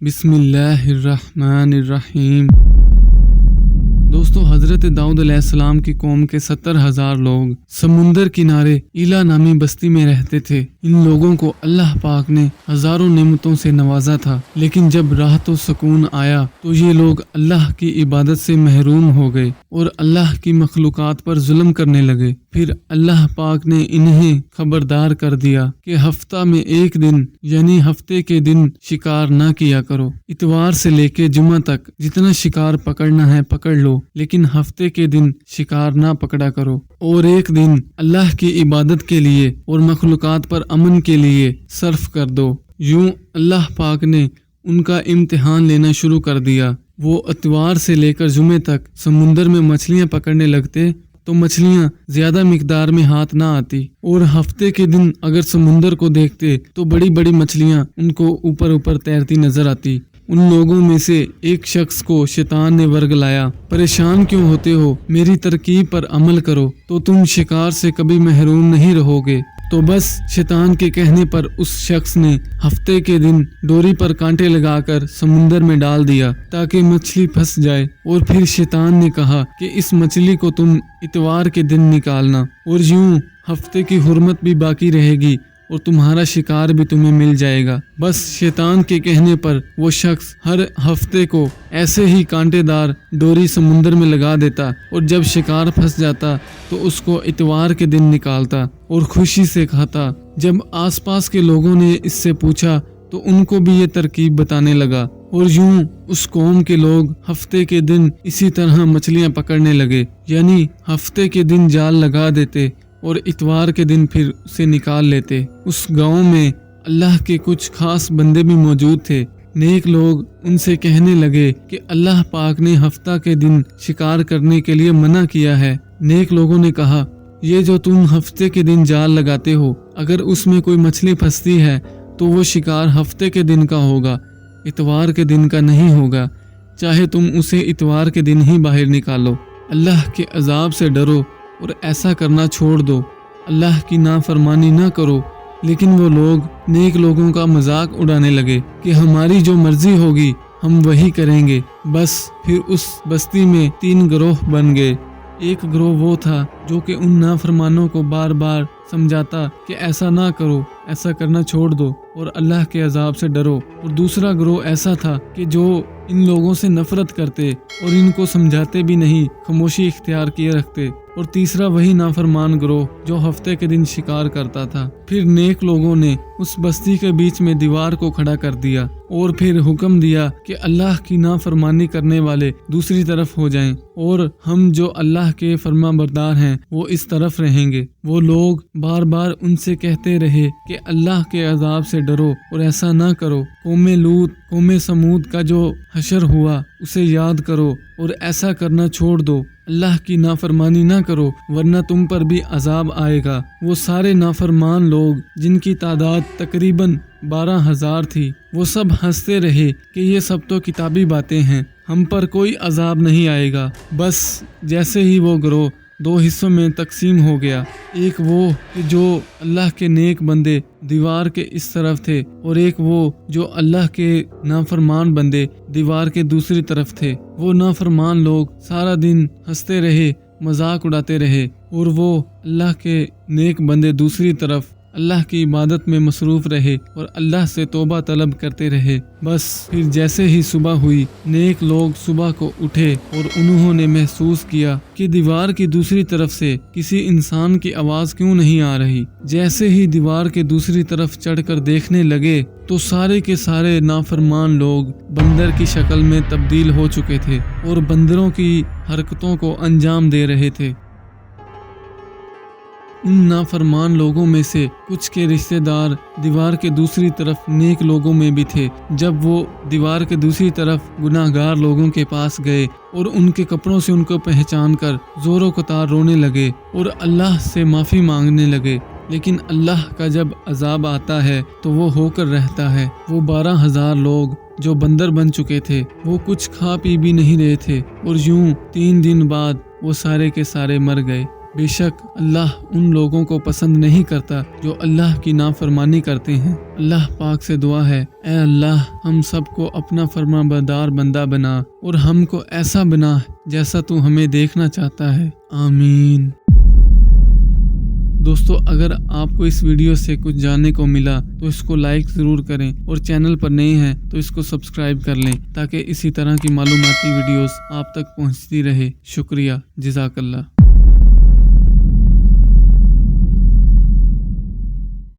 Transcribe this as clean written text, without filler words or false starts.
बिस्मिल्लाहिर्रहमानिर्रहीम। दोस्तों, हज़रत दाऊद अलैहिस्सलाम की कौम के 70,000 लोग समुंदर किनारे ईला नामी बस्ती में रहते थे। इन लोगों को अल्लाह पाक ने हजारों नेमतों से नवाजा था, लेकिन जब राहत और सुकून आया तो ये लोग अल्लाह की इबादत से महरूम हो गए और अल्लाह की मखलूकात पर जुल्म करने लगे। फिर अल्लाह पाक ने इन्हें खबरदार कर दिया कि हफ्ता में एक दिन यानी हफ्ते के दिन शिकार ना किया करो। इतवार से लेके जुमा तक जितना शिकार पकड़ना है पकड़ लो, लेकिन हफ्ते के दिन शिकार ना पकड़ा करो। और एक दिन अल्लाह की इबादत के लिए और मखलूकात पर अमन के लिए सर्फ कर दो। यूं अल्लाह पाक ने उनका इम्तिहान लेना शुरू कर दिया। वो इतवार से लेकर जुमे तक समुंदर में मछलियां पकड़ने लगते तो मछलियां ज्यादा मिकदार में हाथ ना आती, और हफ्ते के दिन अगर समुंदर को देखते तो बड़ी बड़ी मछलियां उनको ऊपर ऊपर तैरती नजर आती। उन लोगों में से एक शख्स को शैतान ने वर्गलाया, परेशान क्यों होते हो, मेरी तरकीब पर अमल करो तो तुम शिकार से कभी महरूम नहीं रहोगे। तो बस शैतान के कहने पर उस शख्स ने हफ्ते के दिन डोरी पर कांटे लगाकर समुंदर में डाल दिया ताकि मछली फंस जाए। और फिर शैतान ने कहा कि इस मछली को तुम इतवार के दिन निकालना, और यूं हफ्ते की हुर्मत भी बाकी रहेगी और तुम्हारा शिकार भी तुम्हें मिल जाएगा। बस शैतान के कहने पर वो शख्स हर हफ्ते को ऐसे ही कांटेदार डोरी समुंदर में लगा देता, और जब शिकार फंस जाता तो उसको इतवार के दिन निकालता और खुशी से खाता। जब आसपास के लोगों ने इससे पूछा तो उनको भी ये तरकीब बताने लगा, और यूं उस कौम के लोग हफ्ते के दिन इसी तरह मछलियां पकड़ने लगे। यानी हफ्ते के दिन जाल लगा देते और इतवार के दिन फिर उसे निकाल लेते। उस गांव में अल्लाह के कुछ खास बंदे भी मौजूद थे। नेक लोग उनसे कहने लगे कि अल्लाह पाक ने हफ्ता के दिन शिकार करने के लिए मना किया है। नेक लोगों ने कहा, ये जो तुम हफ्ते के दिन जाल लगाते हो, अगर उसमें कोई मछली फंसती है तो वो शिकार हफ्ते के दिन का होगा, इतवार के दिन का नहीं होगा। चाहे तुम उसे इतवार के दिन ही बाहर निकालो। अल्लाह के अजाब से डरो और ऐसा करना छोड़ दो। अल्लाह की नाफरमानी ना करो। लेकिन वो लोग नेक लोगों का मजाक उड़ाने लगे कि हमारी जो मर्जी होगी हम वही करेंगे। बस फिर उस बस्ती में 3 गिरोह बन गए। एक गिरोह वो था जो कि उन नाफरमानों को बार बार समझाता कि ऐसा ना करो, ऐसा करना छोड़ दो और अल्लाह के अजाब से डरो। और दूसरा गिरोह ऐसा था कि जो इन लोगों से नफरत करते और इनको समझाते भी नहीं, खामोशी इख्तियार किए रखते। और तीसरा वही नाफरमान गिरोह जो हफ्ते के दिन शिकार करता था। फिर नेक लोगों ने उस बस्ती के बीच में दीवार को खड़ा कर दिया और फिर हुक्म दिया कि अल्लाह की नाफरमानी करने वाले दूसरी तरफ हो जाएं और हम जो अल्लाह के फरमाबरदार हैं वो इस तरफ रहेंगे। वो लोग बार बार उनसे कहते रहे कि अल्लाह के अजाब से डरो और ऐसा ना करो। कौमे लूत, कौमे समूद का जो हशर हुआ उसे याद करो और ऐसा करना छोड़ दो। अल्लाह की नाफरमानी ना करो वरना तुम पर भी अजाब आएगा। वो सारे नाफरमान लोग जिनकी तादाद तकरीबन 12,000 थी, वो सब हंसते रहे कि ये सब तो किताबी बातें हैं, हम पर कोई अजाब नहीं आएगा। बस जैसे ही वो गिरोह 2 हिस्सों में तकसीम हो गया, एक वो कि जो अल्लाह के नेक बंदे दीवार के इस तरफ थे और एक वो जो अल्लाह के नाफरमान बंदे दीवार के दूसरी तरफ थे। वो नाफरमान लोग सारा दिन हंसते रहे, मजाक उड़ाते रहे, और वो अल्लाह के नेक बंदे दूसरी तरफ अल्लाह की इबादत में मसरूफ रहे और अल्लाह से तौबा तलब करते रहे। बस फिर जैसे ही सुबह हुई, नेक लोग सुबह को उठे और उन्होंने महसूस किया कि दीवार की दूसरी तरफ से किसी इंसान की आवाज़ क्यों नहीं आ रही। जैसे ही दीवार के दूसरी तरफ चढ़कर देखने लगे तो सारे के सारे नाफरमान लोग बंदर की शक्ल में तब्दील हो चुके थे और बंदरों की हरकतों को अंजाम दे रहे थे। उन नाफरमान लोगों में से कुछ के रिश्तेदार दीवार के दूसरी तरफ नेक लोगों में भी थे। जब वो दीवार के दूसरी तरफ गुनाहगार लोगों के पास गए और उनके कपड़ों से उनको पहचान कर जोरों कतार रोने लगे और अल्लाह से माफ़ी मांगने लगे। लेकिन अल्लाह का जब अजाब आता है तो वो होकर रहता है। वो 12,000 लोग जो बंदर बन चुके थे वो कुछ खा पी भी नहीं रहे थे, और यूं 3 दिन बाद वो सारे के सारे मर गए। बेशक अल्लाह उन लोगों को पसंद नहीं करता जो अल्लाह की नाफरमानी करते हैं। अल्लाह पाक से दुआ है, ऐ अल्लाह हम सबको अपना फरमाबरदार बंदा बना और हमको ऐसा बना जैसा तू हमें देखना चाहता है। आमीन। दोस्तों, अगर आपको इस वीडियो से कुछ जानने को मिला तो इसको लाइक ज़रूर करें और चैनल पर नए हैं तो इसको सब्सक्राइब कर लें ताकि इसी तरह की मालूमाती वीडियोस आप तक पहुंचती रहे। शुक्रिया, जज़ाकल्लाह।